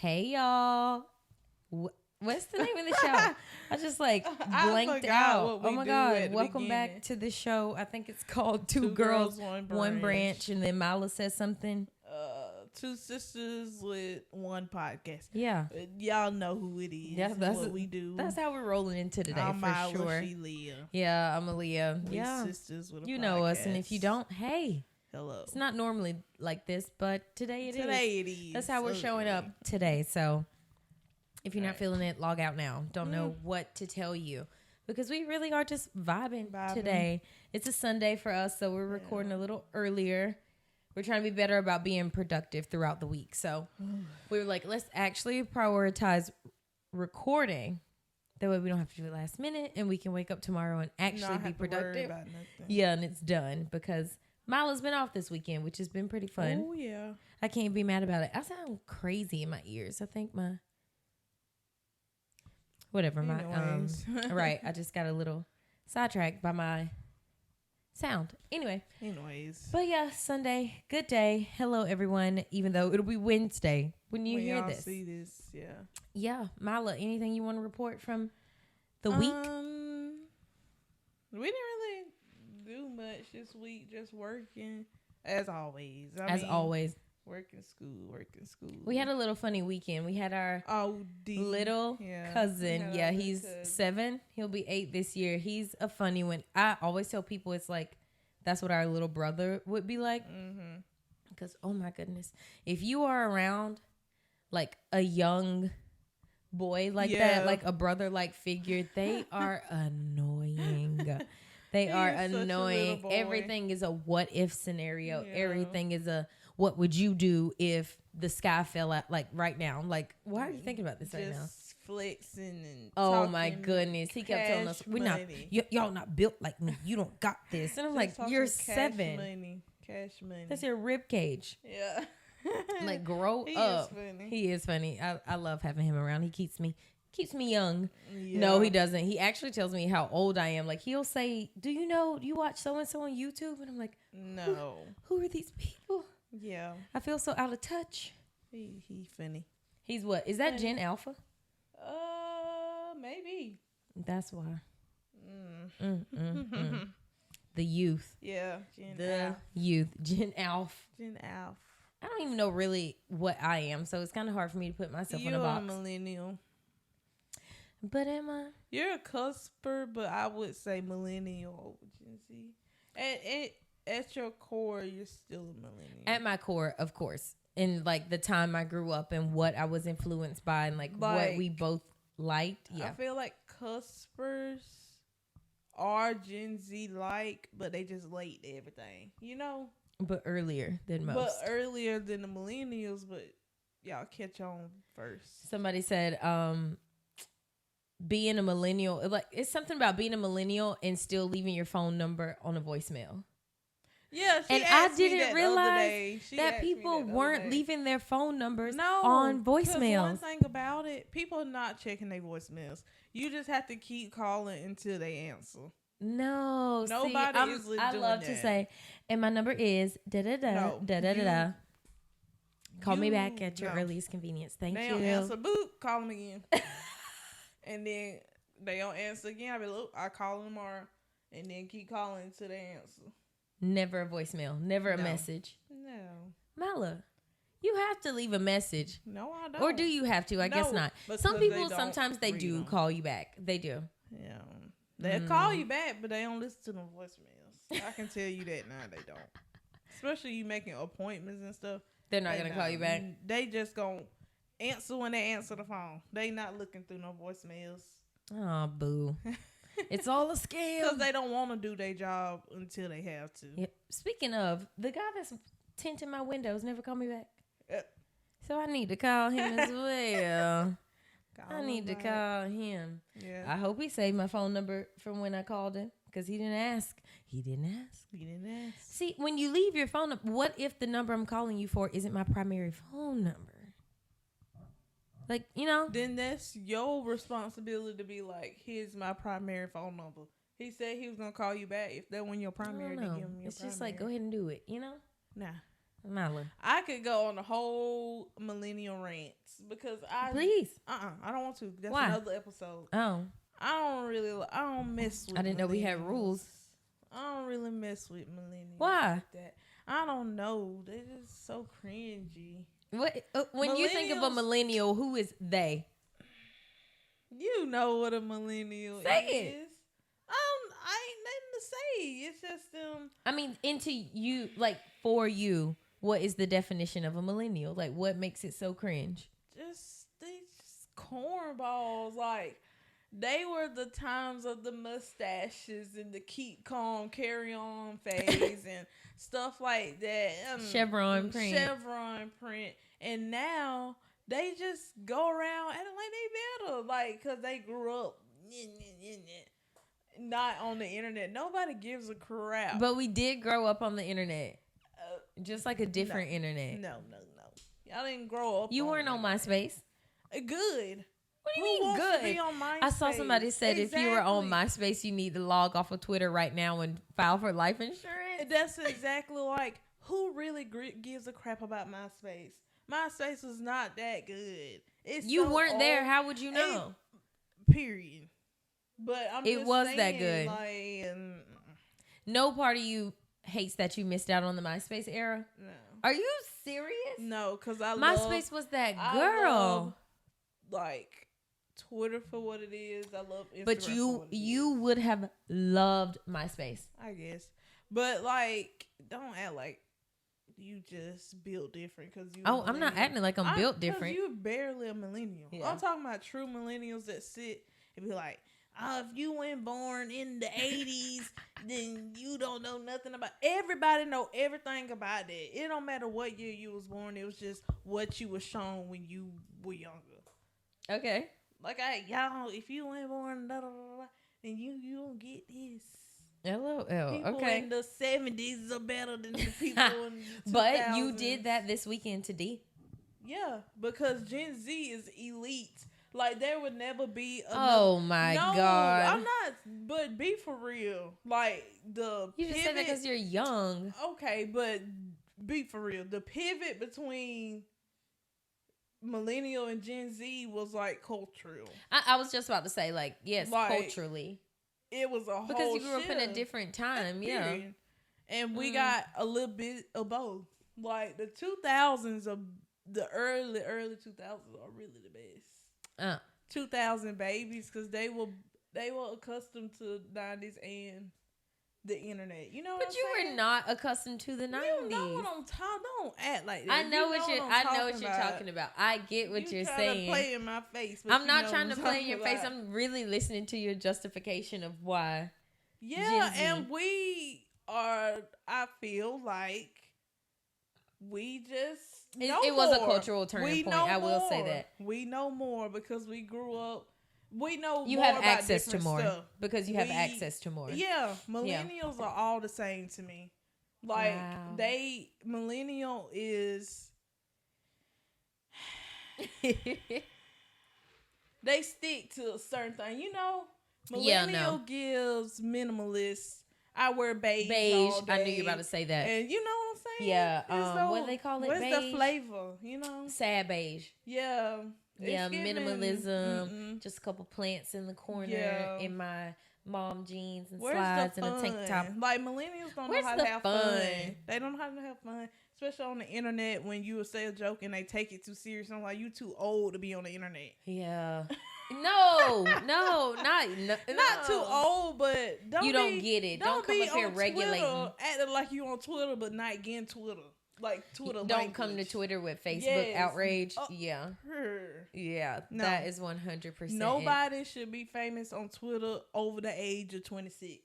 Hey, y'all. What's the name of the show? I just blanked out. Oh my God. Welcome back to the show. I think it's called Two Girls, One Branch. And then Mila says something. Two sisters with one podcast. Yeah. Y'all know who it is. Yeah, that's what we do. That's how we're rolling into today. I'm for Mila, sure. She Leah. Yeah, I'm Aaliyah. We yeah. sisters with a you podcast. know us. And if you don't, hey. Hello. It's not normally like this, but today it is. Today it is. That's how we're showing up today. So if you're not feeling it, log out now. Don't know what to tell you. Because we really are just vibing today. It's a Sunday for us, so we're recording a little earlier. We're trying to be better about being productive throughout the week. So we were like, let's actually prioritize recording. That way we don't have to do it last minute and we can wake up tomorrow and actually be productive. Yeah, and it's done because Mila's been off this weekend, which has been pretty fun. Oh, yeah. I can't be mad about it. I sound crazy in my ears. I think whatever. Right. I just got a little sidetracked by my sound. Anyways. But yeah, Sunday. Good day. Hello, everyone. Even though it'll be Wednesday when you hear this. See this, yeah. Yeah. Mila, anything you want to report from the week? We didn't really do much this week. Just working as always. Always. Working school. We had a little funny weekend. We had our little cousin. Yeah, he's 7. He'll be 8 this year. He's a funny one. I always tell people it's like that's what our little brother would be like. Mm-hmm. Because, oh my goodness, if you are around like a young boy like that, like a brother-like figure, they are annoying. They are annoying. Everything is a what if scenario. Yeah. Everything is a what would you do if the sky fell out, like right now. I'm like, why are you thinking about this right now? Just flexing and oh my goodness. He kept telling us, we're not, y'all not built like me. You don't got this. And I'm like, you're 7. Cash money. That's your rib cage. Yeah. Like, grow up. He is funny. I love having him around. He keeps me young. Yeah. No, he doesn't. He actually tells me how old I am. Like, he'll say, do you watch so-and-so on YouTube? And I'm like, no. Who are these people? Yeah. I feel so out of touch. He funny. He's what? Is that Gen Alpha? Maybe. That's why. The youth. Yeah. Youth. Gen Alpha. Gen Alpha. I don't even know really what I am, so it's kind of hard for me to put myself in a box. You're a millennial. But am I? You're a cusper, but I would say millennial over Gen Z. At your core, you're still a millennial. At my core, of course. In like the time I grew up and what I was influenced by and like what we both liked. Yeah. I feel like cuspers are Gen Z like, but they just late to everything, you know? But earlier than most. But earlier than the millennials, but y'all catch on first. Somebody said, being a millennial, like it's something about being a millennial and still leaving your phone number on a voicemail. Yeah, and I didn't realize that people weren't leaving their phone numbers on voicemails. One thing about it, people are not checking their voicemails. You just have to keep calling until they answer. No, nobody is doing that. I love to say, and my number is da da da da da da. Call me back at your earliest convenience. Thank you. They don't answer. Boop. Call them again. And then they don't answer again. I call them tomorrow, and then keep calling until they answer. Never a voicemail. Never a message. No. Mala, you have to leave a message. No, I don't. Or do you have to? I guess not. Some people, sometimes they do call you back. They do. Yeah. They'll call you back, but they don't listen to them voicemails. I can tell you that now they don't. Especially you making appointments and stuff. They're not going to call you back? They just going to answer when they answer the phone. They not looking through no voicemails. Oh, boo. It's all a scam. Because they don't want to do their job until they have to. Yep. Speaking of, the guy that's tinting my windows never called me back. Yep. So I need to call him as well. I need to call him. Yeah. I hope he saved my phone number from when I called him. Because he didn't ask. He didn't ask. See, when you leave your phone number, what if the number I'm calling you for isn't my primary phone number? Like, you know? Then that's your responsibility to be like, here's my primary phone number. He said he was going to call you back if that wasn't your primary. To give him your it's primary. Just like, go ahead and do it, you know? Nah. Mala. I could go on the whole millennial rants because Please. I don't want to. That's Why? another episode. Oh. I don't mess with I didn't know we had rules. I don't really mess with millennials. Why? Like that. I don't know. They're just so cringy. What? When you think of a millennial, who is they? You know what a millennial Say is. it. I ain't nothing to say. It's just them. I mean, into you, like for you, what is the definition of a millennial? Like, what makes it so cringe? They just cornballs. Like, they were the times of the mustaches and the keep calm, carry on phase and stuff like that. Chevron print. And now they just go around acting like they better. Like, because they grew up not on the internet. Nobody gives a crap. But we did grow up on the internet. Just like a different internet. No. Y'all didn't grow up. You weren't on MySpace. Good. What do you mean good? To be on MySpace? I saw somebody said if you were on MySpace, you need to log off of Twitter right now and file for life insurance. That's exactly like, who really gives a crap about MySpace? MySpace was not that good. You weren't there. How would you know? Period. But it was saying, that good. Like, no part of you hates that you missed out on the MySpace era. No. Are you serious? No, because MySpace was that girl. Like Twitter for what it is. I love Instagram. But you would have loved MySpace, I guess. But like, don't act like you just built different because you. Oh, I'm not acting like I'm built different. You're barely a millennial. Yeah. I'm talking about true millennials that sit and be like, if you weren't born in the 80s, then you don't know nothing about. Everybody know everything about that. It don't matter what year you was born. It was just what you was shown when you were younger. Okay. Like y'all, if you weren't born, blah, blah, blah, then you don't get this. LOL. People okay. in the 70s are better than the people in the 2000s. But you did that this weekend to D. Yeah, because Gen Z is elite. Like, there would never be oh my God. I'm not, but be for real. Like, you just said that because you're young. Okay, but be for real. The pivot between millennial and Gen Z was like cultural. I was just about to say, like, yes, like, culturally. It was a whole because you grew up in a different time, yeah. And we got a little bit of both. Like, the 2000s of the early 2000s are really the best. 2000 babies, because they were accustomed to 90s and the internet. You know what I'm saying? But you were not accustomed to the 90s. You know what I'm talking. Don't act like that. I know what you're talking about. I get what you're saying. To play in my face. I'm not trying to play in your face. I'm really listening to your justification of why. Yeah, and we are. I feel like we just. It was a cultural turning point. I will say that. We know more because we grew up. We know you more have about access to more stuff. because you have access to more. Yeah, millennials are all the same to me. Like millennial is they stick to a certain thing. You know, millennial gives minimalist. I wear beige. All day, I knew you were about to say that. And you know what I'm saying? Yeah. What do they call it? What's beige? the flavor? You know, sad beige. Yeah. Yeah, minimalism. Just a couple plants in the corner in my mom jeans and slides and a tank top. Like, millennials don't know how to have fun. They don't know how to have fun, especially on the internet. When you would say a joke and they take it too serious, I'm like, you too old to be on the internet. Yeah. No, not too old, but you don't get it. Don't come up here regulating. Acting like you on Twitter, but not getting Twitter. Like Twitter don't language. Come to Twitter with Facebook outrage. Yeah. No. That is 100%. Nobody should be famous on Twitter over the age of 26.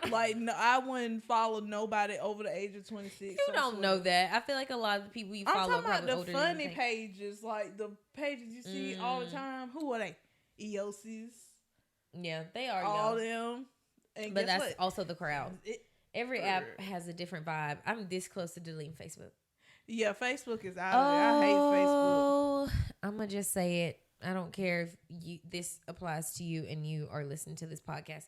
Like, no, I wouldn't follow nobody over the age of 26. You don't know that. I feel like a lot of the people you follow are probably older than you. I'm talking about the funny pages, like the pages you see all the time. Who are they? EOCs. Yeah, they are all young. them. But that's also the crowd. Every app has a different vibe. I'm this close to deleting Facebook. Yeah, Facebook is out of there. I hate Facebook. I'm going to just say it. I don't care if this applies to you and you are listening to this podcast.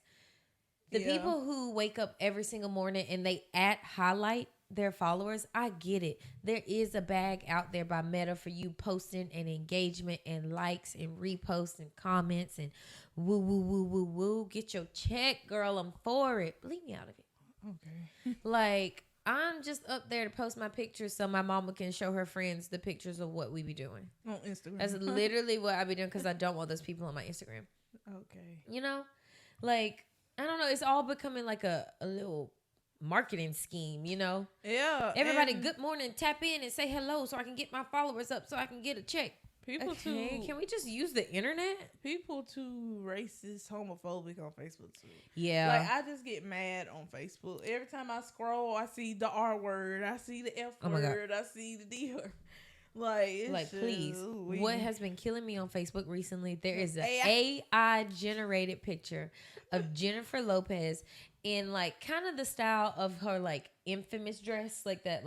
The people who wake up every single morning and they highlight their followers, I get it. There is a bag out there by Meta for you posting and engagement and likes and reposts and comments and woo, woo, woo, woo, woo. Get your check, girl. I'm for it. Leave me out of it. Okay. Like, I'm just up there to post my pictures so my mama can show her friends the pictures of what we be doing. On Instagram. That's literally what I be doing because I don't want those people on my Instagram. Okay. You know? Like, I don't know. It's all becoming like a little marketing scheme, you know? Yeah. Everybody, good morning. Tap in and say hello so I can get my followers up so I can get a check. People can we just use the internet? People too racist, homophobic on Facebook too. Yeah. Like, I just get mad on Facebook. Every time I scroll, I see the R word, I see the F word, I see the D word. Like please. What has been killing me on Facebook recently? There is an AI generated picture of Jennifer Lopez in like kind of the style of her like infamous dress, like that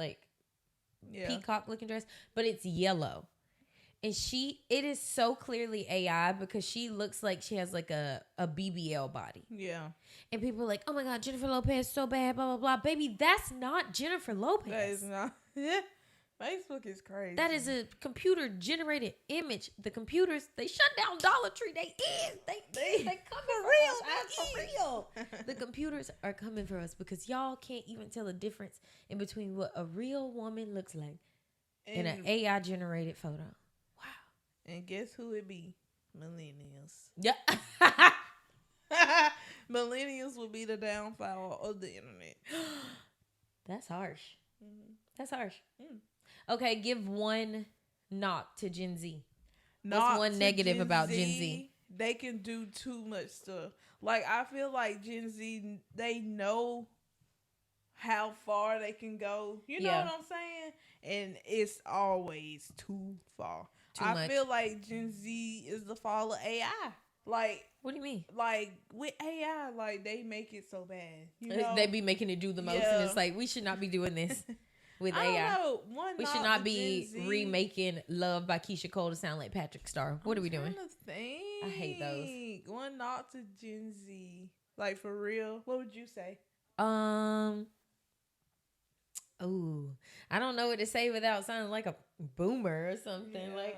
peacock looking dress, but it's yellow. And it is so clearly AI because she looks like she has like a BBL body. Yeah. And people are like, oh my God, Jennifer Lopez so bad, blah, blah, blah. Baby, that's not Jennifer Lopez. That is not. Facebook is crazy. That is a computer generated image. The computers, they shut down Dollar Tree. They come for real. The computers are coming for us because y'all can't even tell the difference in between what a real woman looks like and an AI generated photo. And guess who it be? Millennials. Yeah. Millennials will be the downfall of the internet. That's harsh. Mm-hmm. That's harsh. Okay, give one knock to Gen Z. What's one negative about Gen Z? They can do too much stuff. Like, I feel like Gen Z, they know how far they can go. You know what I'm saying? And it's always too far. I feel like Gen Z is the fall of AI. Like, what do you mean? Like, with AI, like, they make it so bad. You know? They be making it do the most, and it's like, we should not be doing this with AI. I don't know. We should not be remaking Love by Keisha Cole to sound like Patrick Star. What are we doing? I hate those. One knock to Gen Z. Like, for real. What would you say? Oh, I don't know what to say without sounding like a boomer or something. Yeah. Like,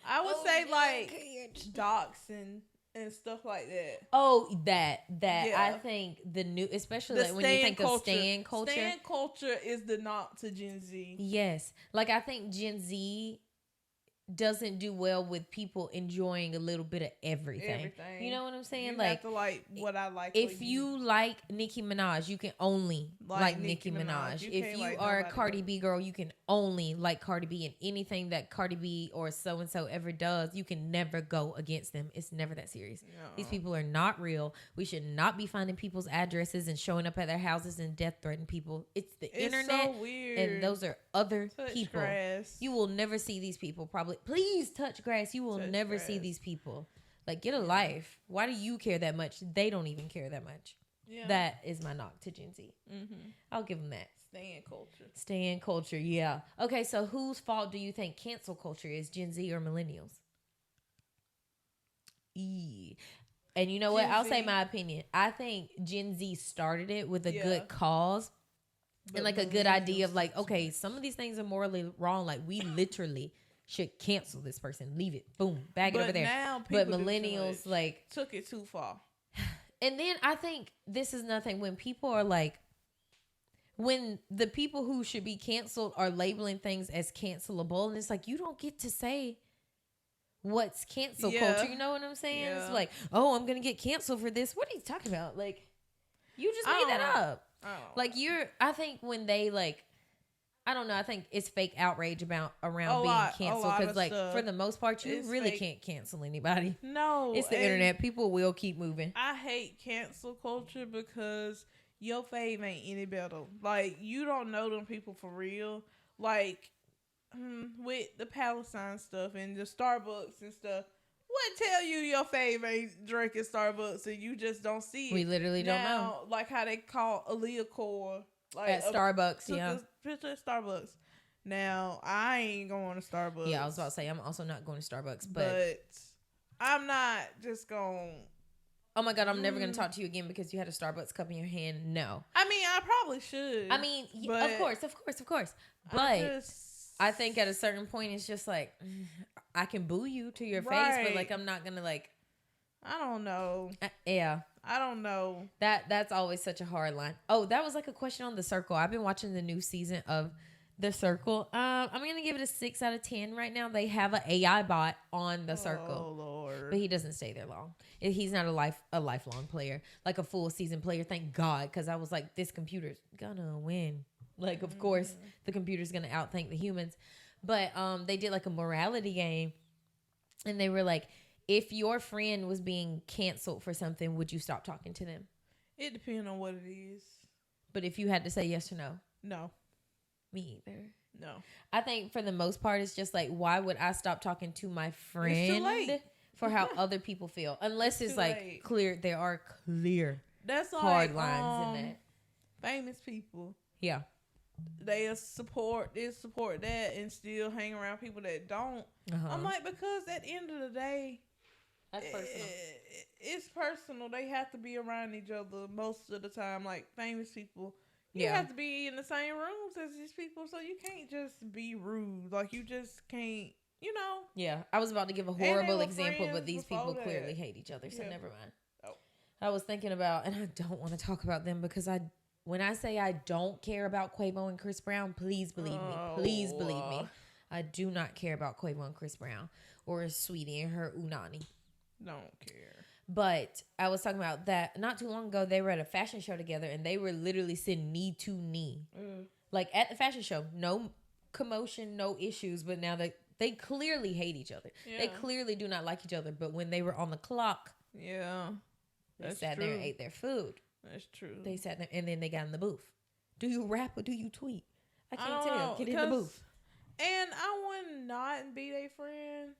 I would say like doxing and stuff like that. Oh, that I think the new, especially like when you think of stan culture. Stan culture is the knock to Gen Z. Yes, like I think Gen Z doesn't do well with people enjoying a little bit of everything. You know what I'm saying? You have to like what I like. If you like Nicki Minaj, you can only like Nicki Minaj. If you are a Cardi B girl, you can only like Cardi B, and anything that Cardi B or so and so ever does, you can never go against them. It's never that serious. No. These people are not real. We should not be finding people's addresses and showing up at their houses and death threatening people. It's the internet, so weird. And those are other people. Grass. You will never see these people. Probably, please touch grass. You will never see these people. Like, get a life. Why do you care that much? They don't even care that much. Yeah. That is my knock to Gen Z. Mm-hmm. I'll give them that. Stay in culture, yeah. Okay, so whose fault do you think cancel culture is, Gen Z or millennials? And you know what? I'll say my opinion. I think Gen Z started it with a good cause. And like a good idea of like, okay, some of these things are morally wrong. Like, we literally should cancel this person. Leave it. Boom. Bag it over there. But millennials like took it too far. And then I think this is nothing when people are like, when the people who should be canceled are labeling things as cancelable, and it's like, you don't get to say what's cancel culture. You know what I'm saying? Yeah. It's like, oh, I'm going to get canceled for this. What are you talking about? Like, you just made that up. Like, I think when they like, I don't know. I think it's fake outrage around being canceled because, like, for the most part, you really can't cancel anybody. No, it's the internet. People will keep moving. I hate cancel culture because your fave ain't any better. Like, you don't know them people for real. Like, with the Palestine stuff and the Starbucks and stuff. What tell you your fave ain't drinking Starbucks and you just don't see it? We literally don't know. Like how they call Aaliyah Core. Like at Starbucks, yeah. Picture at Starbucks. Now, I ain't going to Starbucks. Yeah, I was about to say, I'm also not going to Starbucks. But I'm not just going... Oh my God, I'm never going to talk to you again because you had a Starbucks cup in your hand. No. I mean, I probably should. I mean, of course. But I think at a certain point, it's just like, I can boo you to your face, but like, I'm not gonna like. I don't know. Yeah. I don't know. That's always such a hard line. Oh, that was like a question on The Circle. I've been watching the new season of The Circle. I'm gonna give it a 6 out of 10 right now. They have an AI bot on The Circle. Oh Lord! But he doesn't stay there long. He's not a lifelong player, like a full season player. Thank God, because I was like, this computer's gonna win. Like, of course, the computer's gonna outthink the humans. But they did like a morality game, and they were like, if your friend was being canceled for something, would you stop talking to them? It depends on what it is. But if you had to say yes or no? No. Me either. No. I think for the most part, it's just like, why would I stop talking to my friend it's too late. for how other people feel? Unless it's like late. Clear. There are clear That's hard lines in that. Famous people. Yeah. They support this, support that, and still hang around people that don't. I'm like, because at the end of the day, that's personal. It's personal. They have to be around each other most of the time. Like famous people, you have to be in the same rooms as these people, so you can't just be rude. Like you just can't, you know. Yeah, I was about to give a horrible example, but these people clearly hate each other, so never mind. Oh. I was thinking about, and I don't want to talk about them because when I say I don't care about Quavo and Chris Brown, please believe me. Please believe me. I do not care about Quavo and Chris Brown or Sweetie and her Unani. Don't care. But I was talking about that not too long ago. They were at a fashion show together, and they were literally sitting knee to knee, like at the fashion show. No commotion, no issues. But now they clearly hate each other. Yeah. They clearly do not like each other. But when they were on the clock, they sat there and ate their food. That's true. They sat there, and then they got in the booth. Do you rap or do you tweet? I can't tell. Get in the booth. And I would not be their friend.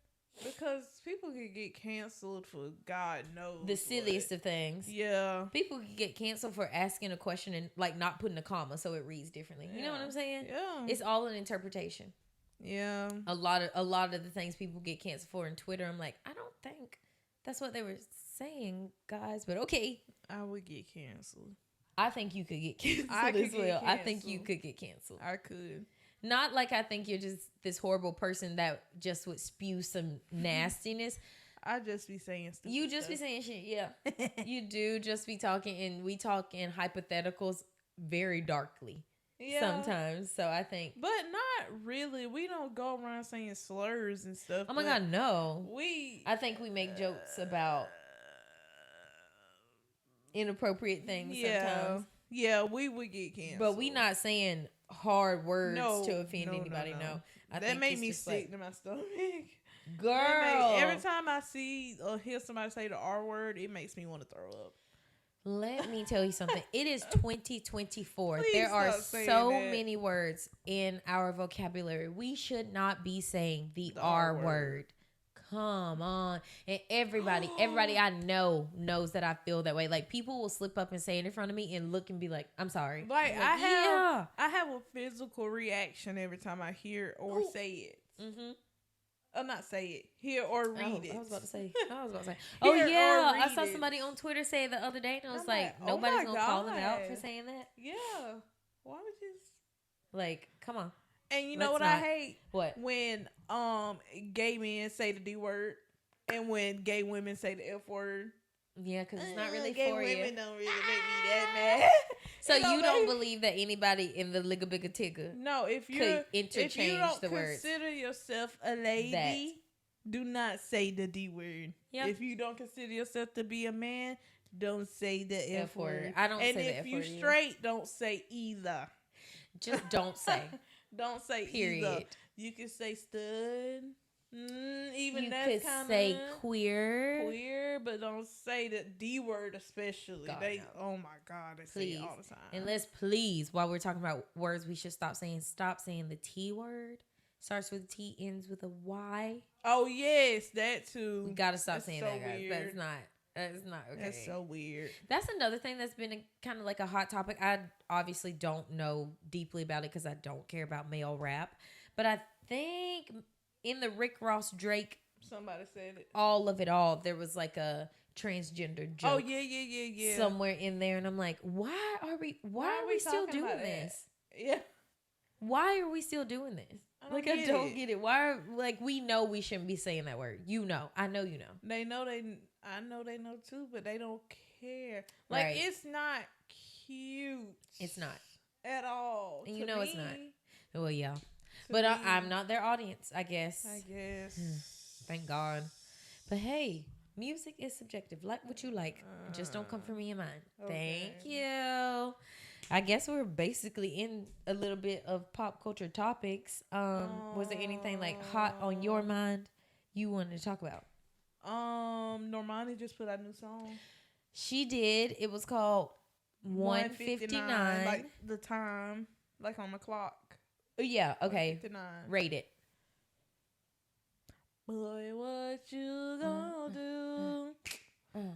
Because people can get canceled for God knows the silliest of things. Yeah. People can get canceled for asking a question and like not putting a comma so it reads differently. You know what I'm saying? Yeah. It's all an interpretation. Yeah. A lot of the things people get canceled for on Twitter, I'm like, I don't think that's what they were saying, guys, but okay. I would get canceled. I think you could get canceled as well. I think you could get canceled. I could. Not like I think you're just this horrible person that just would spew some nastiness. I just be saying stuff. You just be saying shit, yeah. You do just be talking, and we talk in hypotheticals very darkly sometimes. So I think. But not really. We don't go around saying slurs and stuff. Oh my God, no. I think we make jokes about inappropriate things sometimes. Yeah, we would get canceled. But we not saying hard words to offend anybody. No. That made me sick to my stomach. Girl. Every time I see or hear somebody say the R word, it makes me want to throw up. Let me tell you something. It is 2024. There are so many words in our vocabulary. We should not be saying the R word. Come on. And everybody I know knows that I feel that way. Like, people will slip up and say it in front of me and look and be like, I'm sorry. Like, I have a physical reaction every time I hear or say it. Mm-hmm. Or not say it. Hear or read it. I was about to say. Oh, yeah. I saw somebody on Twitter say it the other day, and I was like, nobody's going to call them out for saying that. Yeah. Why would you? Like, come on. And you know what I hate? What? When gay men say the D word and when gay women say the F word. Yeah, because it's not really gay for you. Gay women don't really make me that mad. So you don't believe that anybody in the ligga bigga tigga if you don't consider yourself a lady, do not say the D word. Yep. If you don't consider yourself to be a man, don't say the F word. I don't say the F word. And if you straight, don't say either. Just don't say. Don't say period. Either. You can say stud. Even you that's could say queer, but don't say the D word especially. God, oh my God, they say it all the time. And let's please, while we're talking about words, we should stop saying the T word. Starts with a T, ends with a Y. Oh yes, that too. We gotta stop saying that, guys. Weird. That's not okay. That's so weird. That's another thing that's been kind of like a hot topic. I obviously don't know deeply about it because I don't care about male rap. But I think in the Rick Ross Drake Somebody said it. All of it all. There was like a transgender joke. Oh yeah. Somewhere in there, and I'm like, why are we still doing this? Yeah. Why are we still doing this? I don't get it. Why are, we know we shouldn't be saying that word. You know. I know you know. I know they know too, but they don't care. Right. It's not cute. It's not. At all. And you know it's not. Well, yeah. But I'm not their audience, I guess. Thank God. But hey, music is subjective. Like what you like. Just don't come for me and mine. Okay. Thank you. I guess we're basically in a little bit of pop culture topics. Was there anything hot on your mind you wanted to talk about? Normani just put out a new song. She did. It was called 1:59. Like the time, like on the clock. Yeah, okay. Rate it. Boy, what you gonna do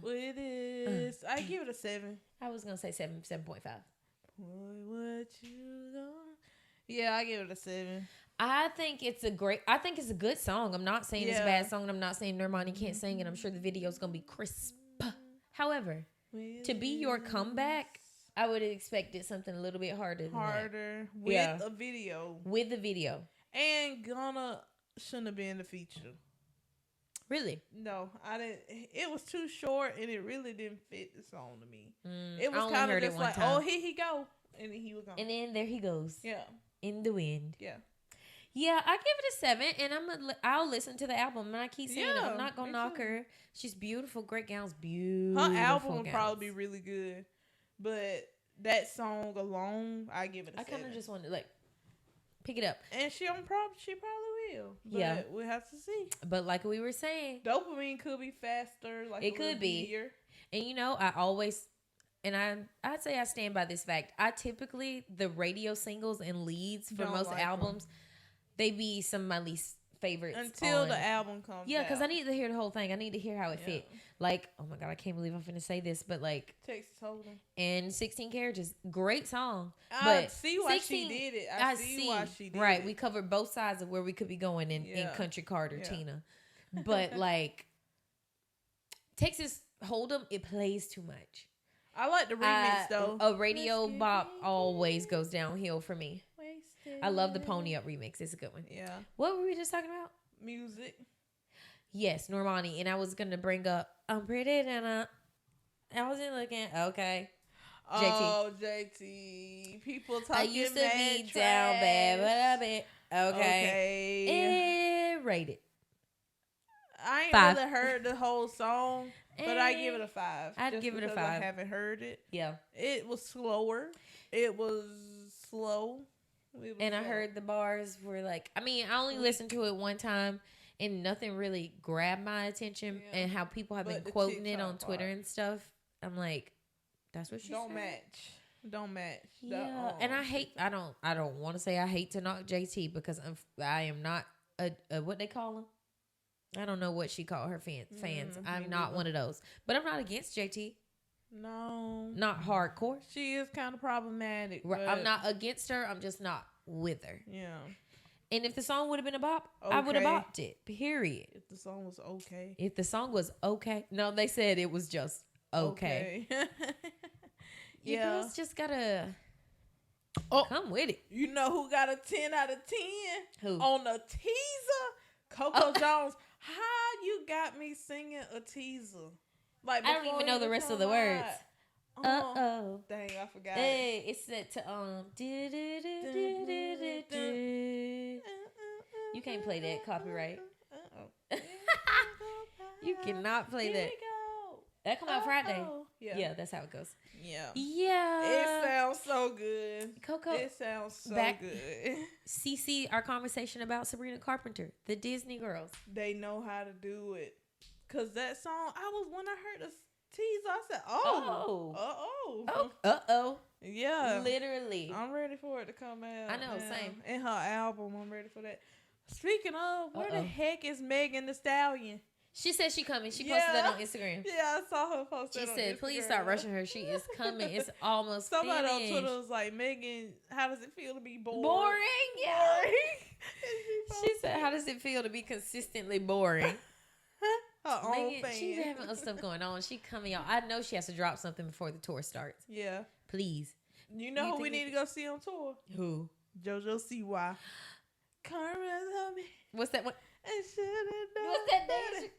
with this? I give it a 7. I was gonna say 7.5. Boy, what you gonna? Yeah, I give it a 7. I think it's a good song. I'm not saying it's a bad song. I'm not saying Normani can't sing, and I'm sure the video's gonna be crisp. However, to be your comeback, I would have expected something a little bit harder than that. With a video. With the video. And Gunna shouldn't have been the feature. Really? No, I didn't. It was too short, and it really didn't fit the song to me. It was kind of just like, oh, here he go. And then he was gone. And then there he goes. Yeah. In the wind. Yeah. Yeah, I give it a 7, and I'll listen to the album, and I keep saying it. I'm not gonna knock her. She's beautiful, great gowns, beautiful. Her album will probably be really good, but that song alone, I give it a 7. I kind of just want to pick it up, and she probably will. But we'll have to see. But like we were saying, dopamine could be faster. It could be, and I always. And I'd say I stand by this fact. I typically, the radio singles and leads for most albums, they be some of my least favorites. Until the album comes out. Yeah, because I need to hear the whole thing. I need to hear how it fit. Oh my God, I can't believe I'm finna say this, but Texas Hold'em. And 16 Carriages, great song. I see why she did it. I see why she did it. Right, we covered both sides of where we could be going in Country Carter, Tina. But Texas Hold'em, it plays too much. I like the remix though. A radio bop always goes downhill for me. I love the Pony Up remix. It's a good one. Yeah. What were we just talking about? Music. Yes, Normani. And I was going to bring up I'm pretty than I wasn't looking. Okay. JT. Oh, JT. People talking I used to be trash. down bad, but a bit. Okay. Rated. I ain't 5. really heard the whole song, but I give it a 5. I'd give it a 5. I haven't heard it. Yeah. It was slower. It was slow. And I heard the bars were I only listened to it one time, and nothing really grabbed my attention. Yeah. And how people have been quoting it on Twitter and stuff. I'm like, that's what she said. Don't match. Yeah. And I don't want to say I hate to knock JT because I am not a what they call them. I don't know what she called her fans. I'm not one of those. But I'm not against JT. No. Not hardcore. She is kind of problematic. Right. I'm not against her. I'm just not with her. Yeah. And if the song would have been a bop, I would have bopped it. Period. If the song was okay. No, they said it was just okay. You girls just gotta come with it. You know who got a 10 out of 10? Who? On a teaser? Coco Jones. How you got me singing a teaser? I don't even know the rest of the words. Dang, I forgot. Hey, it's set to You can't play that, copyright. You cannot play that. That come out Friday. Yeah, that's how it goes. Yeah. It sounds so good. Coco. It sounds so good. CC, our conversation about Sabrina Carpenter, the Disney girls. They know how to do it. Cause that song, when I heard the teaser, I said, uh-oh. Yeah. Literally. I'm ready for it to come out. I know, same. And her album, I'm ready for that. Speaking of, where the heck is Megan Thee Stallion? She said she coming. She posted that on Instagram. Yeah, I saw her post that on Instagram. She said, please stop rushing her. She is coming. It's almost Somebody finished. on Twitter was like, Megan, how does it feel to be bored? Boring? Yeah. She said, how does it feel to be consistently boring? her own fan. She's having other stuff going on. She coming out. I know she has to drop something before the tour starts. Yeah. Please. You know who we need to go see on tour? Who? Jojo Siwa. What's that one? What's that dance?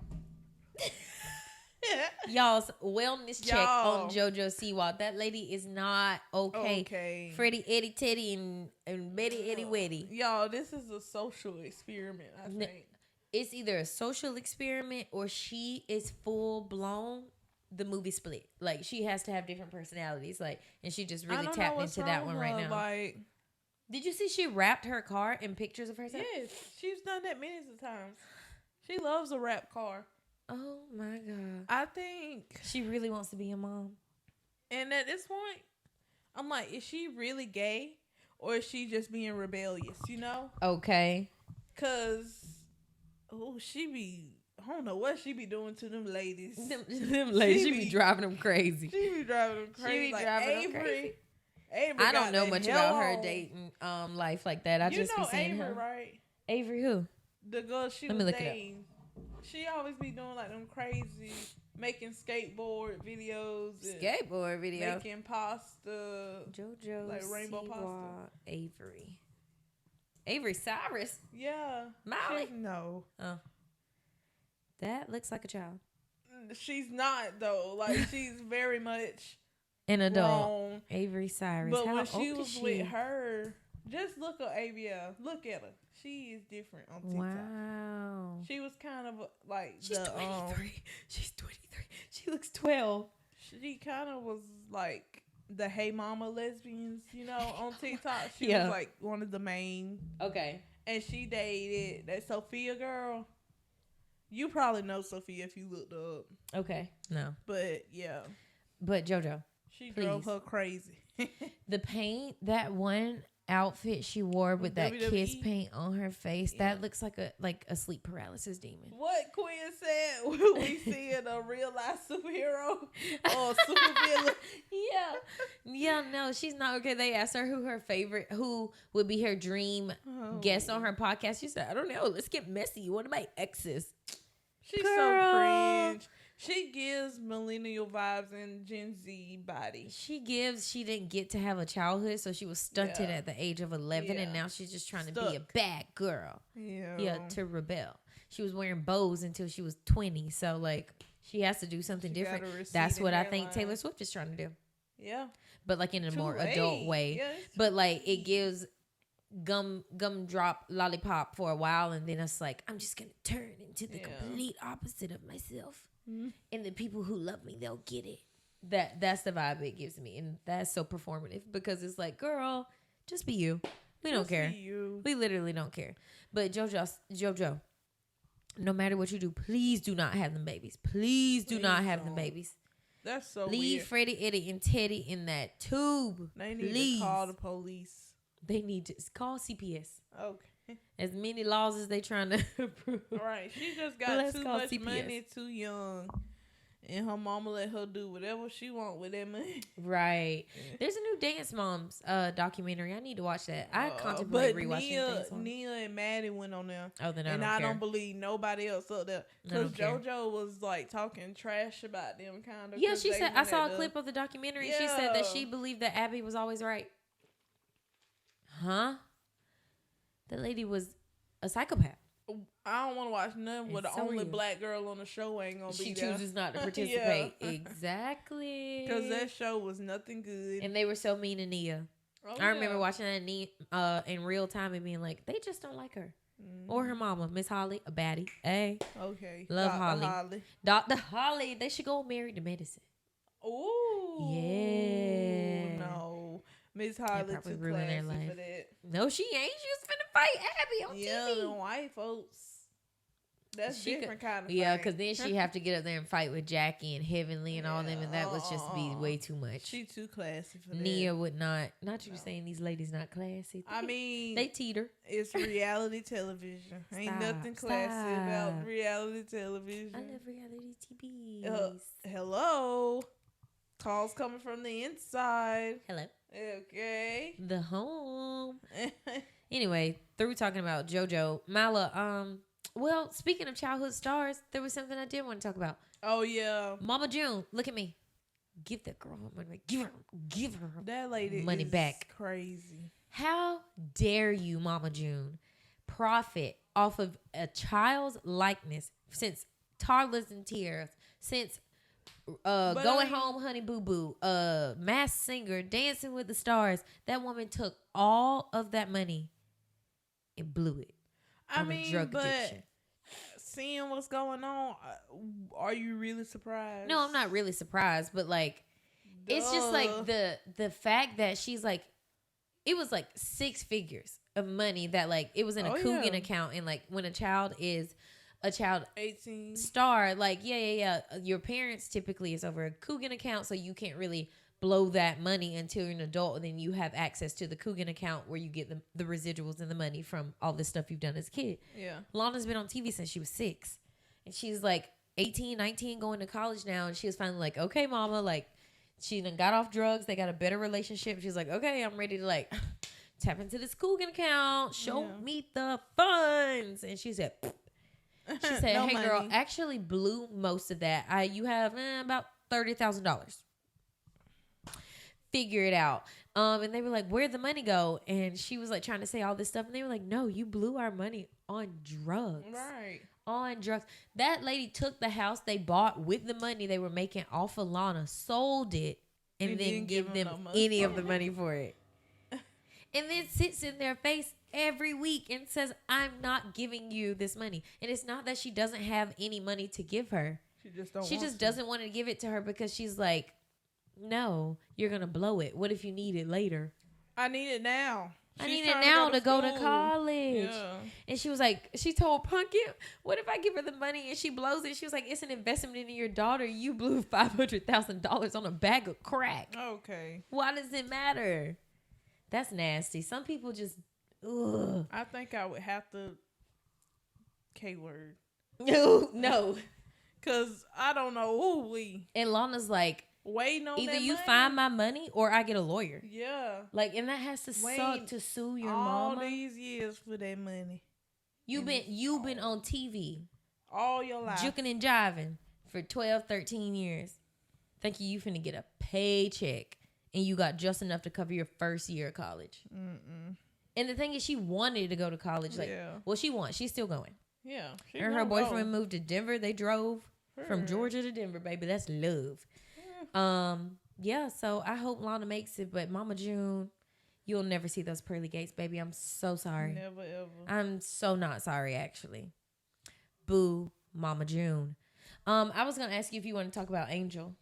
Y'all's wellness check on Jojo Siwa. That lady is not okay. Freddie, Eddie, Teddy, and Betty, Eddie, Weddy. Y'all, this is a social experiment, I think. It's either a social experiment or she is full blown the movie Split. Like, she has to have different personalities. Like, and she just really tapped into that one right now. Like, did you see she wrapped her car in pictures of herself? Yes, she's done that many times. She loves a wrapped car. Oh my God. I think she really wants to be a mom. And at this point, I'm like, is she really gay or is she just being rebellious, you know? Okay. Cause I don't know what she be doing to them ladies. Them ladies, she be driving them crazy. She be driving them crazy. She be like driving them crazy. Avery I don't know much about her dating life like that. I just be seeing Avery, her. Right? Avery who? The girl she was dating. She always be doing like them crazy, making skateboard videos. Making pasta. Jojo, like rainbow Siwa, pasta. Avery Cyrus. Yeah. Molly. No. Oh. That looks like a child. She's not though. Like she's very much an adult. Grown. Avery Cyrus. But How when she old was is she? with her, just look at ABL. Look at her. She is different on TikTok. Wow. She was kind of like she's 23. She's 23. She looks 12. She kind of was like the Hey Mama lesbians, you know, on TikTok. She was like one of the main. Okay. And she dated that Sophia girl. You probably know Sophia if you looked her up. Okay. No. But yeah. But JoJo. She drove her crazy. The paint, that one outfit she wore with that WWE kiss paint on her face, that looks like a sleep paralysis demon. What Quinn said, we see in a real life superhero or supervillain. Yeah, no, she's not okay. They asked her who would be her dream guest on her podcast. She said, I don't know, let's get messy. One of my exes. She's so cringe. She gives millennial vibes and Gen Z body. She didn't get to have a childhood, so she was stunted at the age of 11, and now she's just trying to be a bad girl. Yeah, to rebel. She was wearing bows until she was 20, so like she has to do something different. That's what I think Taylor Swift is trying to do. Yeah, but like in a more adult way. Yes. But like it gives gumdrop lollipop for a while, and then it's like I'm just gonna turn into the complete opposite of myself. Mm-hmm. And the people who love me, they'll get it. That's the vibe it gives me, and that's so performative because it's like, girl, just be you. We don't care. We literally don't care. But JoJo, no matter what you do, please do not have them babies. Please do not have them babies. That's so Leave weird. Freddie, Eddie, and Teddy in that tube. They need to call the police. They need to call CPS. Okay. As many laws as they trying to approve. Right. She just got too much money, too young. And her mama let her do whatever she want with that money. Right. Yeah. There's a new Dance Moms documentary. I need to watch that. I contemplate rewatching Dance Moms. Nia and Maddie went on there. Oh, then I don't believe nobody else up there. Because JoJo was like talking trash about them kind of. Yeah, she said, I saw a clip of the documentary. Yeah. She said that she believed that Abby was always right. Huh? That lady was a psychopath. I don't want to watch none where the only black girl on the show ain't gonna be there. She chooses not to participate. Exactly. Because that show was nothing good. And they were so mean to Nia. I remember watching that in real time and being like, they just don't like her. Mm-hmm. Or her mama, Miss Holly, a baddie. Hey. Okay. Love Holly. Dr. Holly. They should go married to medicine. Ooh. Yeah. No. Miss Holly too classy for that. No, she ain't. She was finna fight Abby on TV. Yeah, the white folks. That's different kind of Yeah, because then she have to get up there and fight with Jackie and Heavenly and all them, and that would just be way too much. She too classy for that. Nia would not. Not you saying these ladies not classy. I mean, they teeter. It's reality television. Ain't nothing classy about reality television. I love reality TV. Hello. Calls coming from the inside. Hello. Okay. The home. Anyway, through talking about JoJo, Mala, Well, speaking of childhood stars, there was something I did want to talk about. Oh yeah, Mama June, look at me. Give that girl her money. Give her that lady money is back. Crazy. How dare you, Mama June, profit off of a child's likeness since Toddlers and Tears, since Going Home, Honey Boo Boo, Masked Singer, Dancing with the Stars. That woman took all of that money and blew it. Drug addiction. Seeing what's going on, are you really surprised? No, I'm not really surprised, but like, it's just like the fact that she's like, it was like 6 figures of money that like it was in a Coogan account, and like when a child is a child 18 star, like your parents typically is over a Coogan account, so you can't really blow that money until you're an adult, and then you have access to the Coogan account where you get the residuals and the money from all the stuff you've done as a kid. Yeah. Lana's been on TV since she was 6, and she's like 18, 19, going to college now, and she was finally like, okay, mama, like she done got off drugs, they got a better relationship. She's like, okay, I'm ready to like tap into this Coogan account, show me the funds. And she said no hey money. Girl, actually blew most of that. You have about $30,000. Figure it out. And they were like, where'd the money go? And she was like trying to say all this stuff, and they were like, no, you blew our money on drugs. Right. On drugs. That lady took the house they bought with the money they were making off of Lana, sold it, and then give them any of the money for it. And then sits in their face every week and says, I'm not giving you this money. And it's not that she doesn't have any money to give her. She just doesn't want to give it to her because she's like, no, you're going to blow it. What if you need it later? I need it now. I need it now to go to college. Yeah. And she was like, she told Pumpkin, what if I give her the money and she blows it? She was like, it's an investment in your daughter. You blew $500,000 on a bag of crack. Okay. Why does it matter? That's nasty. Some people just, ugh. I think I would have to K-word. No. Because I don't know who we. And Lana's like, waiting on either you money. find my money or I get a lawyer. Yeah. Like, and that has to suck to sue your mama. All these years for that money. You've been on TV. All your life. Juking and jiving for 12, 13 years. Thinking you finna get a paycheck. And you got just enough to cover your first year of college. Mm-mm. And the thing is, she wanted to go to college. Like, well, she's still going. Yeah. Her boyfriend moved to Denver. They drove from Georgia to Denver, baby. That's love. Yeah, so I hope Lana makes it, but Mama June, you'll never see those pearly gates, baby. I'm so sorry. Never ever. I'm so not sorry, actually. Boo, Mama June. I was gonna ask you if you want to talk about Angel.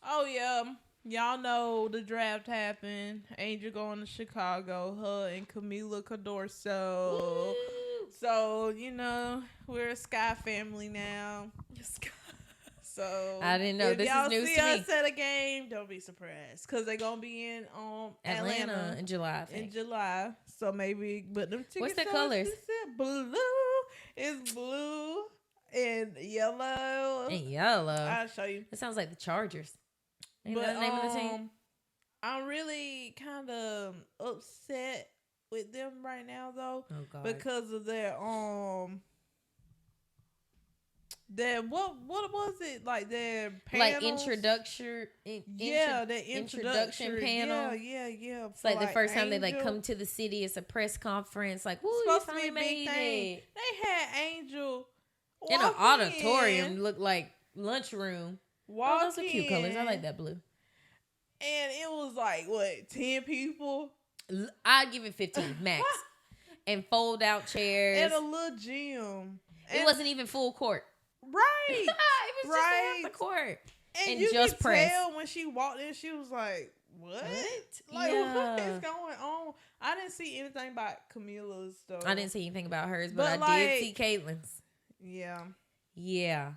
Oh yeah, y'all know the draft happened. Angel going to Chicago. Her and Camila Cadorso. Woo! So we're a Sky family now. So I didn't know. This is news to me. If y'all see us at a game, don't be surprised because they're gonna be in Atlanta in July. In July, so maybe. But them tickets. What's the colors? Blue. It's blue and yellow. I'll show you. It sounds like the Chargers. Ain't but that the name of the team? I'm really kind of upset with them right now, though, because of their what was it like their panels? Like introduction panel. Yeah. It's like the first time they like come to the city. It's a press conference. Like, woo, you finally made it. They had Angel in an auditorium, looked like lunchroom. Those are cute colors. I like that blue. And it was like what 10 people. I'd give it 15 max. And fold out chairs and a little gym. It wasn't even full court. Right. It was just half the court. And you just could tell when she walked in, she was like, what? Like, what is going on? I didn't see anything about Camila's stuff. I didn't see anything about hers, but I did see Caitlin's. Yeah.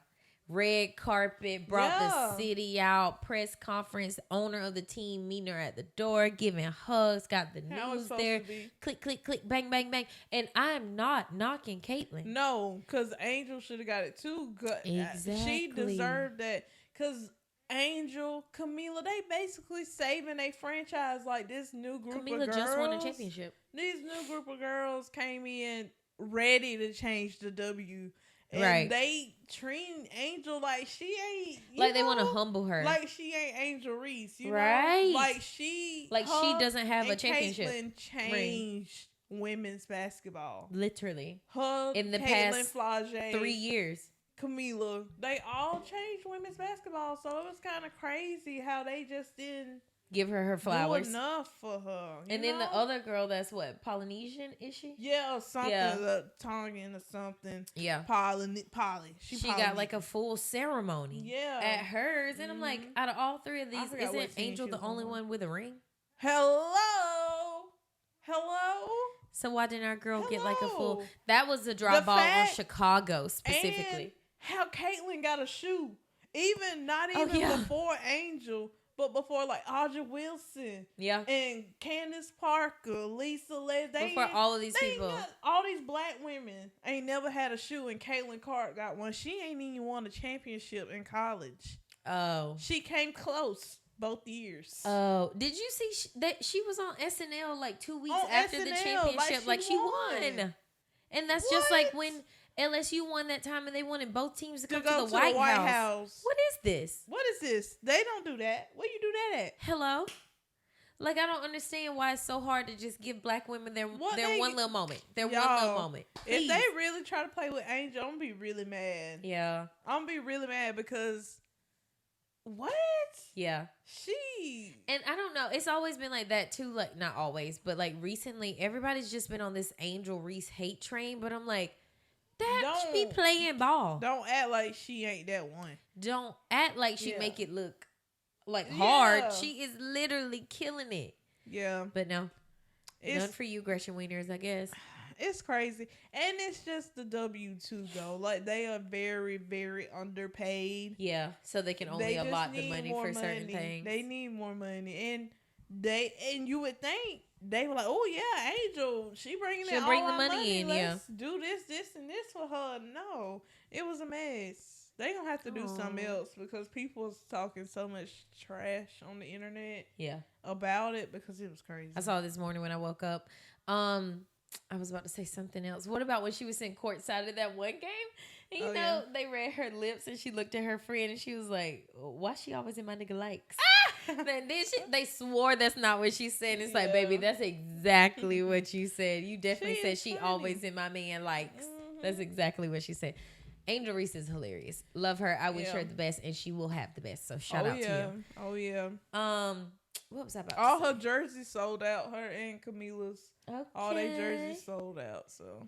Red carpet, brought the city out, press conference, owner of the team meeting her at the door, giving hugs, got the news there. Click, click, click, bang, bang, bang. And I'm not knocking Caitlyn. No, because Angel should have got it too. Exactly. She deserved that. Because Angel, Camila, they basically saving a franchise like this new group of girls. Camila just won a championship. These new group of girls came in ready to change the W. And they treat Angel like she ain't, like they want to humble her, like she ain't Angel Reese, you know, like she doesn't have a championship. Caitlyn changed women's basketball, literally. Her in the Caitlyn past Flage, 3 years, Camila, they all changed women's basketball. So it was kind of crazy how they just didn't give her flowers. Do enough for her. And then the other girl, that's what, Polynesian, is she? Yeah, or something. Yeah. Tongan or something. Yeah. Polly. She got like a full ceremony. Yeah. At hers. And I'm like, out of all three of these, isn't Angel the only one with a ring? Hello. So why didn't our girl get like a full... That was the drop ball on Chicago specifically. And how Caitlyn got a shoe. Not even before Angel... But before, like, Audra Wilson. Yeah. And Candace Parker, Lisa Les. Before all of these people. All these black women ain't never had a shoe, and Caitlyn Clark got one. She ain't even won a championship in college. Oh. She came close both years. Oh. Did you see that she was on SNL like 2 weeks after the championship? Like she won. And that's just like when... LSU won that time, and they wanted both teams to come to the White House. What is this? What is this? They don't do that. Where you do that at? Hello? Like, I don't understand why it's so hard to just give black women their one little moment. Their one little moment. Please. If they really try to play with Angel, I'm going to be really mad. Yeah. I'm going to be really mad because... What? Yeah. And I don't know. It's always been like that, too. Like, not always, but, like, recently, everybody's just been on this Angel Reese hate train, but I'm like... That she be playing ball. Don't act like she ain't that one. Don't act like she make it look like hard. She is literally killing it. Yeah. But no. None for you, Gretchen Wieners, I guess. It's crazy. And it's just the W-2, though. Like, they are very, very underpaid. Yeah. So they can only allot the money for certain things. They need more money. And you would think they were like, oh yeah, Angel, she'll bring the money in. Let's do this, and this for her. No, it was a mess. They gonna have to do something else because people was talking so much trash on the internet. Yeah, about it because it was crazy. I saw it this morning when I woke up. I was about to say something else. What about when she was sitting courtside of that one game? And you know, they read her lips and she looked at her friend and she was like, why she always in my nigga likes? then they swore that's not what she said. It's like, baby, that's exactly what you said. You definitely said she always in my man likes. Mm-hmm. That's exactly what she said. Angel Reese is hilarious. Love her. I wish her the best, and she will have the best. So shout out to you. Oh yeah. What was I about? All her jerseys sold out. Her and Camila's. Okay. All their jerseys sold out. So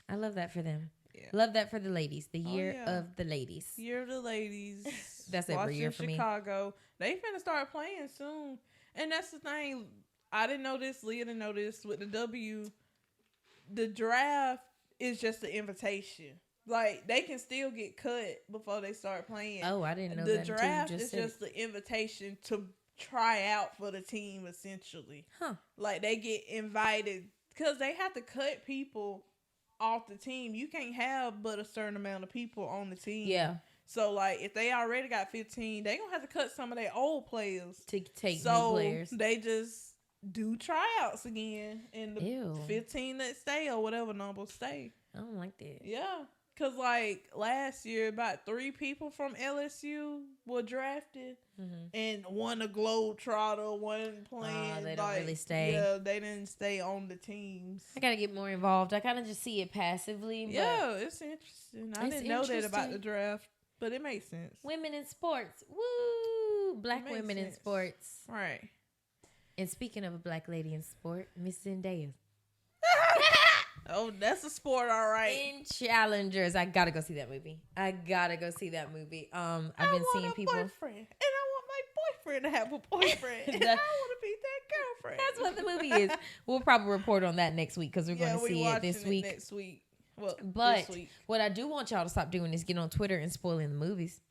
I love that for them. Yeah. Love that for the ladies. The year of the ladies. Year of the ladies. That's every year for Chicago. They finna start playing soon. And that's the thing. I didn't know this. Leah didn't know this. With the W, the draft is just an invitation. Like, they can still get cut before they start playing. Oh, I didn't know that. The draft is just the invitation to try out for the team, essentially. Huh. Like, they get invited because they have to cut people off the team. You can't have but a certain amount of people on the team. Yeah. So, like, if they already got 15, they going to have to cut some of their old players. To take new players. They just do tryouts again. And the 15 that stay or whatever number stay. I don't like that. Yeah. Because, like, last year, about 3 people from LSU were drafted. Mm-hmm. And one a Globetrotter, one playing. They don't really stay. Yeah, they didn't stay on the teams. I got to get more involved. I kind of just see it passively. Yeah, it's interesting. I didn't know that about the draft, but it makes sense. Women in sports. Woo! Black women in sports. Right. And speaking of a black lady in sport, Miss Zendaya. Oh, that's a sport, all right. In Challengers, I gotta go see that movie. I've been seeing people. Boyfriend, and I want my boyfriend to have a boyfriend. And I want to be that girlfriend. That's what the movie is. We'll probably report on that next week because we're going to see it this week. Next week. Well, but this week. What I do want y'all to stop doing is get on Twitter and spoiling the movies.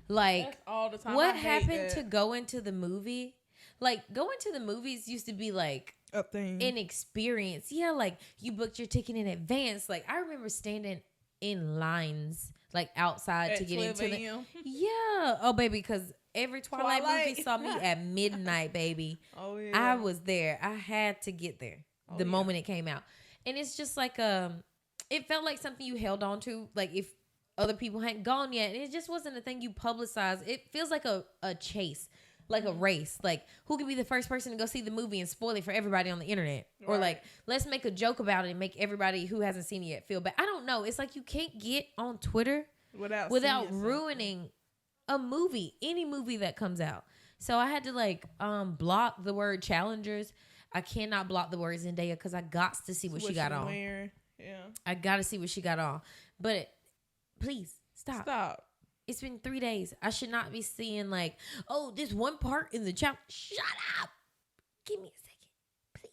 Like, that's all the time. What happened to go into the movie? Like, going to the movies used to be like a thing. An experience. Yeah, like you booked your ticket in advance. Like, I remember standing in lines like outside at to get into the Yeah. Oh, baby, because every Twilight movie saw me at midnight, baby. Oh, yeah. I was there. I had to get there the moment it came out. And it's just like it felt like something you held on to, like if other people hadn't gone yet. And it just wasn't a thing you publicized. It feels like a chase, like a race. Like, who could be the first person to go see the movie and spoil it for everybody on the internet? Right. Or like, let's make a joke about it and make everybody who hasn't seen it yet feel bad. I don't know. It's like you can't get on Twitter without ruining a movie, any movie that comes out. So I had to like block the word challengers. I cannot block the word Zendaya because I got to see what she got on. Yeah, I got to see what she got on. But please stop. It's been 3 days. I should not be seeing like, oh, this one part in the challenge. Shut up. Give me a second,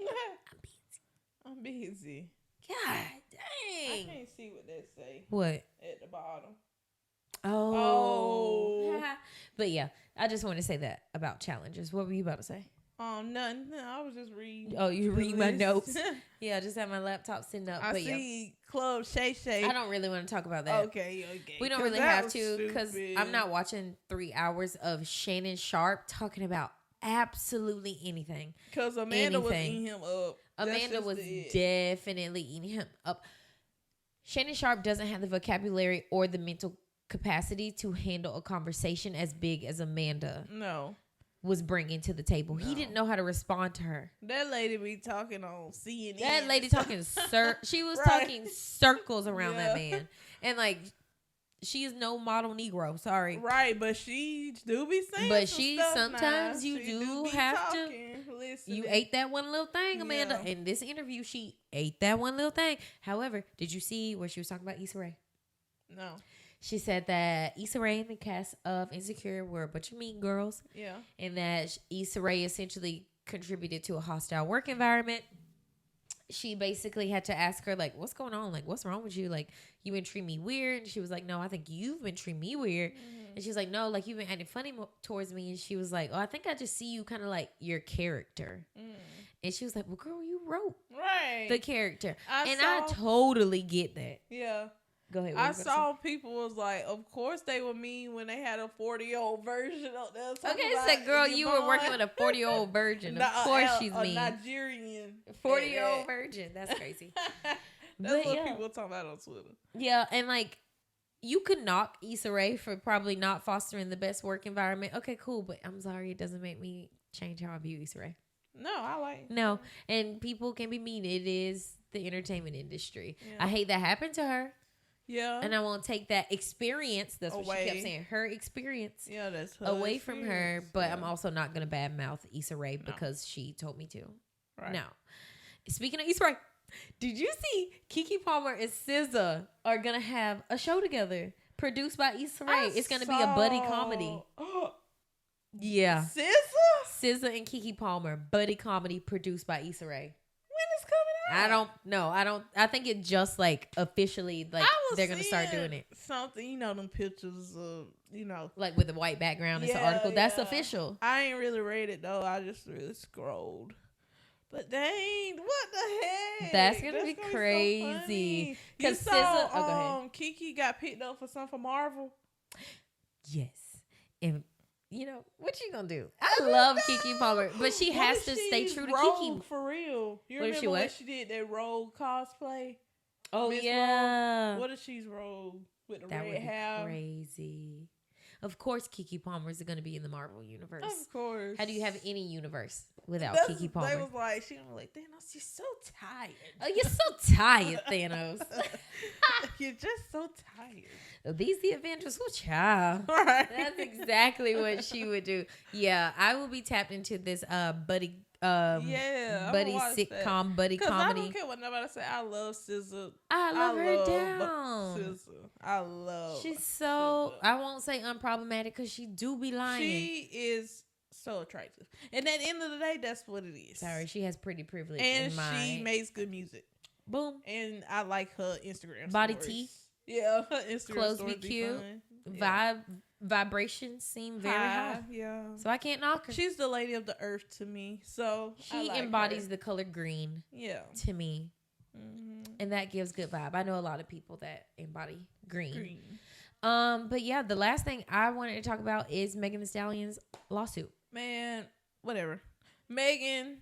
please. I'm busy. God dang. I can't see what they say. What? At the bottom. Oh. But yeah, I just want to say that about challenges. What were you about to say? Nothing. I was just reading. Oh, you read my notes? Yeah, I just have my laptop sitting up. I see Club Shay Shay. I don't really want to talk about that. Okay. We don't really have to because I'm not watching 3 hours of Shannon Sharp talking about absolutely anything. Because Amanda was eating him up. Amanda was definitely eating him up. Shannon Sharp doesn't have the vocabulary or the mental capacity to handle a conversation as big as Amanda was bringing to the table. He didn't know how to respond to her. That lady be talking on CNN. That lady talking she was talking circles around that man. And like, she is no model Negro, sorry. Right, but she do be saying but she sometimes you do have to you ate that one little thing, Amanda. In this interview, she ate that one little thing. However, did you see where she was talking about Issa Rae? No. She said that Issa Rae and the cast of Insecure were a bunch of mean girls. Yeah. And that Issa Rae essentially contributed to a hostile work environment. She basically had to ask her, like, what's going on? Like, what's wrong with you? Like, you been treating me weird? And she was like, no, I think you've been treating me weird. Mm-hmm. And she's like, no, like, you've been acting funny towards me. And she was like, oh, I think I just see you kind of like your character. Mm. And she was like, well, girl, you wrote the character. I totally get that. Yeah. Go ahead. I saw people was like, of course they were mean when they had a 40-year-old virgin up there. Okay, it's like, girl, you were working with a 40-year-old virgin. Of course she's mean. A Nigerian 40-year-old virgin. That's crazy. That's what people talk about on Twitter. Yeah, and like, you could knock Issa Rae for probably not fostering the best work environment. Okay, cool, but I'm sorry, it doesn't make me change how I view Issa Rae. No, I like. No, and people can be mean. It is the entertainment industry. Yeah. I hate that happened to her. Yeah. And I won't take that experience. That's what she kept saying. Her experience. Yeah, that's her away from her. But I'm also not going to badmouth Issa Rae because she told me to. Right. Now, speaking of Issa Rae, did you see Keke Palmer and SZA are going to have a show together produced by Issa Rae? It's going to be a buddy comedy. Yeah. SZA and Keke Palmer, buddy comedy produced by Issa Rae. I don't know. I think it just like officially like they're gonna start doing it. Something, them pictures of like with the white background. It's an article that's official. I ain't really read it though. I just really scrolled. But dang, what the heck? That's gonna be crazy. Because SZA, Keke got picked up for something for Marvel. Yes, and. What you gonna do? I love Keke Palmer, but she has to stay true to Keke. For real. You remember when she did that Rogue cosplay? Oh, yeah. Rogue? What if she's Rogue with the red hair? Crazy. Of course, Keke Palmer is going to be in the Marvel universe. Of course. How do you have any universe without Keke Palmer? They was like, she was like, Thanos, you're so tired. Oh, you're so tired, Thanos. You're just so tired. These the Avengers, who child? Right. That's exactly what she would do. Yeah, I will be tapped into this buddy sitcom, buddy comedy. I don't care what nobody say. I love SZA. I love her down. SZA. I love. She's so. SZA. I won't say unproblematic because she do be lying. She is so attractive, and at the end of the day, that's what it is. Sorry, she has pretty privilege, and she makes good music. Boom. And I like her Instagram body stories. tea. Yeah, her Instagram clothes be cute. Vibrations seem very high. Yeah. So I can't knock her. She's the lady of the earth to me. So she embodies the color green. Yeah. To me. Mm-hmm. And that gives good vibe. I know a lot of people that embody green. But yeah, the last thing I wanted to talk about is Megan Thee Stallion's lawsuit. Man, whatever. Megan,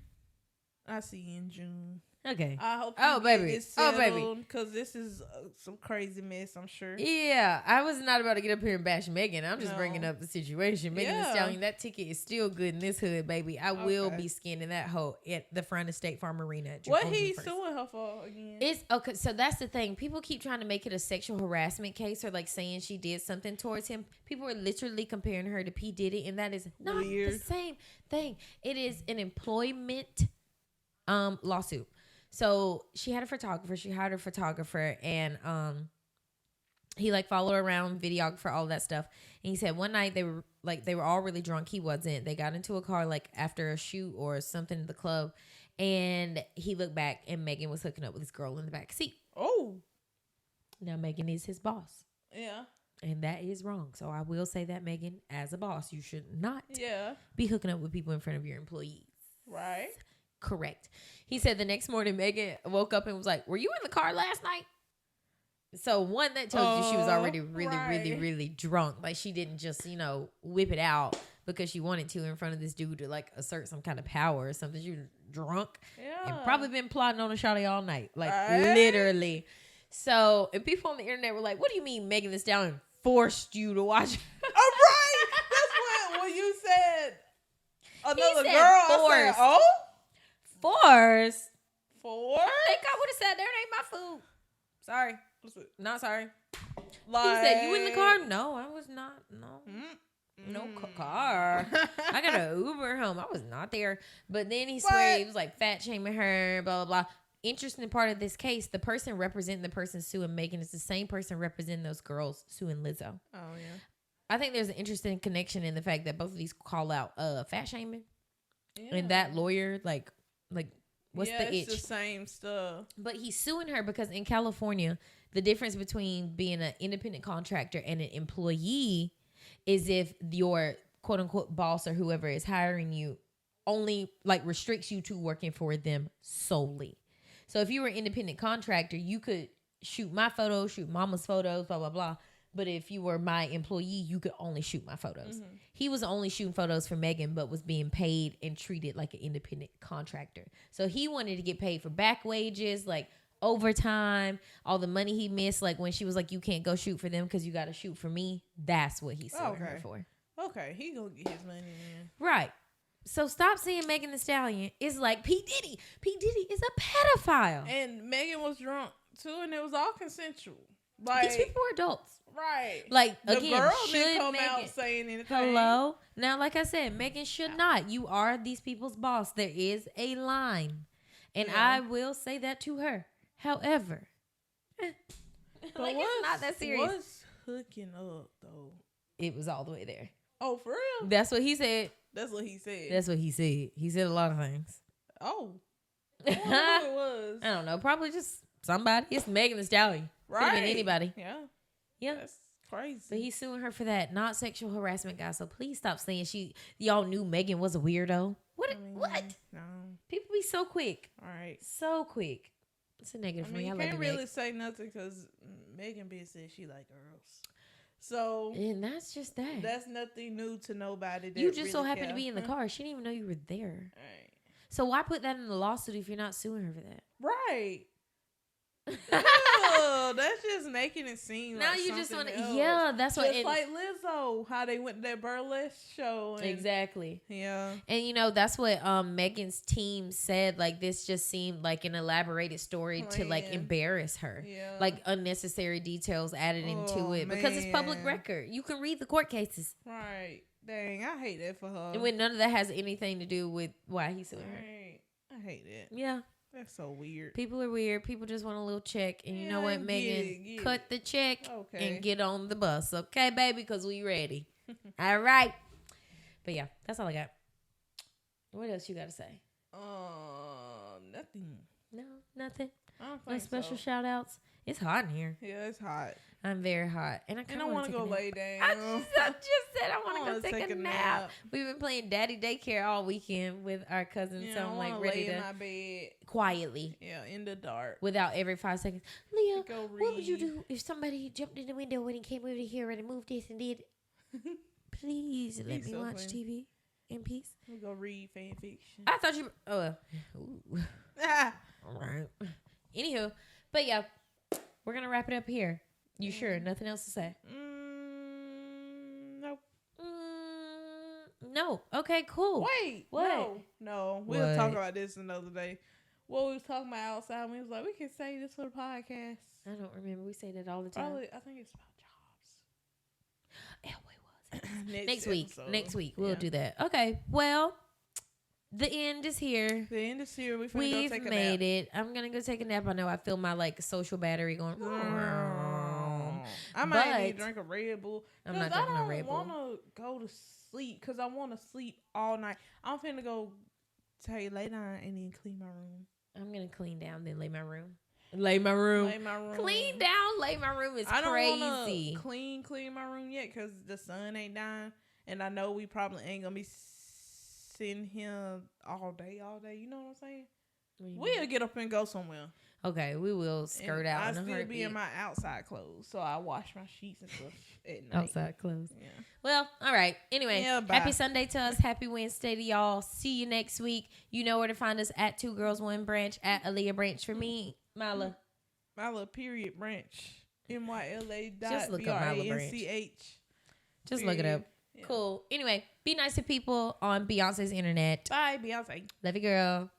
I see you in June. Okay. I hope baby. Because this is some crazy mess, I'm sure. Yeah, I was not about to get up here and bash Megan. I'm just bringing up the situation. Megan Thee Stallion, that ticket is still good in this hood, baby. I will be scanning that hoe at the front of State Farm Arena. What he suing her for again? It's okay. So that's the thing. People keep trying to make it a sexual harassment case or like saying she did something towards him. People are literally comparing her to P. Diddy, and that is not the same thing. It is an employment lawsuit. So she had a photographer. She hired a photographer, and he like followed her around, videographer, all that stuff. And he said one night they were all really drunk. He wasn't. They got into a car like after a shoot or something in the club, and he looked back, and Megan was hooking up with this girl in the back seat. Oh, now Megan is his boss. Yeah, and that is wrong. So I will say that, Megan, as a boss, you should not be hooking up with people in front of your employees. Right. Correct. He said the next morning Megan woke up and was like, were you in the car last night? So one, that tells you she was already really drunk. Like she didn't just, whip it out because she wanted to in front of this dude to like assert some kind of power or something. She was drunk and probably been plotting on a shotty all night. Like literally. So, and people on the internet were like, what do you mean Megan Thee Stallion forced you to watch? All right. That's when you said another girl. Forced. I said, oh? Force. I think I would have said, there ain't my food. Sorry. Not sorry. Like, he said, you in the car? No, I was not. No. No car. I got an Uber home. I was not there. But then he swear he was like fat shaming her, blah, blah, blah. Interesting part of this case, the person representing the person suing Megan is the same person representing those girls suing Lizzo. Oh, yeah. I think there's an interesting connection in the fact that both of these call out fat shaming. Yeah. And that lawyer, like what's the itch? It's the same stuff. But he's suing her because in California, the difference between being an independent contractor and an employee is if your quote unquote boss or whoever is hiring you only like restricts you to working for them solely. So if you were an independent contractor, you could shoot my photos, shoot mama's photos, blah, blah, blah. But if you were my employee, you could only shoot my photos. Mm-hmm. He was only shooting photos for Megan, but was being paid and treated like an independent contractor. So he wanted to get paid for back wages, like overtime, all the money he missed. Like when she was like, you can't go shoot for them because you got to shoot for me. That's what he's suing her for. Okay, he gonna get his money in. Right. So stop saying Megan Thee Stallion is like P. Diddy. P. Diddy is a pedophile. And Megan was drunk too, and it was all consensual. Like, these people are adults. Right. Like, the again, girl should didn't come Megan, out saying anything. Hello? Now, like I said, Megan should not. You are these people's boss. There is a line. And I will say that to her. However, like, it's not that serious. What's hooking up, though? It was all the way there. Oh, for real? That's what he said. That's what he said. That's what he said. He said a lot of things. Oh. I wonder who it was. I don't know. Probably just somebody. It's Megan Thee Stallion. Right. Could have been anybody. Yeah. Yeah. That's crazy. But he's suing her for that. Not sexual harassment, guys. So please stop saying y'all knew Megan was a weirdo. What? No. People be so quick. All right. So quick. It's a negative for me. You can't really say nothing because Megan B said she like girls. So. And that's just that. That's nothing new to nobody. You just really so happened to be in the car. She didn't even know you were there. Right. So why put that in the lawsuit if you're not suing her for that? Right. Ew, that's just making it seem now like you just want to. else. Yeah, that's what. Just like Lizzo, how they went to that burlesque show. And, exactly. Yeah. And that's what Megan's team said. Like this just seemed like an elaborated story to like embarrass her. Yeah. Like unnecessary details added into it because it's public record. You can read the court cases. Right. Dang, I hate that for her. And when none of that has anything to do with why he's suing her. I hate it. Yeah. That's so weird. People are weird. People just want a little check. And you know what, Megan? Cut the check and get on the bus. Okay, baby? Because we ready. All right. But yeah, that's all I got. What else you got to say? Nothing. No, nothing. I don't think no special shout outs. It's hot in here. Yeah, it's hot. I'm very hot. And I want to go lay down. I just said I want to go take a nap. We've been playing daddy daycare all weekend with our cousins. Yeah, so I'm like ready to in my bed quietly. Yeah, in the dark. Without every 5 seconds. Leah, what would you do if somebody jumped in the window when he came over here and moved this and did? Please let me watch TV. in peace. We'll go read fan fiction. I thought you. All right. Anywho, but yeah, we're gonna wrap it up here. You sure? Nothing else to say? Nope. No. Okay. Cool. Wait. What? No. We'll talk about this another day. What we was talking about outside, we was like, we can say this for the podcast. I don't remember. We say that all the time. Probably, I think it's about jobs. Next week. Next week. We'll do that. Okay. Well, the end is here. We've go take a made nap. It. I'm going to go take a nap. I know I feel my social battery going. I might need to drink a Red Bull. I'm not drinking a Red Bull. I don't want to go to sleep because I want to sleep all night. I'm finna go lay down and then clean my room. I'm going to clean down, then lay my room. Clean down, lay my room is crazy. I don't want to clean my room yet because the sun ain't dying. And I know we probably ain't going to be sitting here all day. You know what I'm saying? We'll get up and go somewhere. Okay, we will skirt out. I still be in my outside clothes, so I wash my sheets and stuff at night. Outside clothes. Yeah. Well, all right. Anyway, happy Sunday to us. Happy Wednesday to y'all. See you next week. You know where to find us at 2 Girls 1 Branch, at Aaliyah Branch for me, Mila. Mila period branch. MYLA. Just look up Mila Branch. Just look it up. Yeah. Cool. Anyway, be nice to people on Beyonce's internet. Bye, Beyonce. Love you, girl.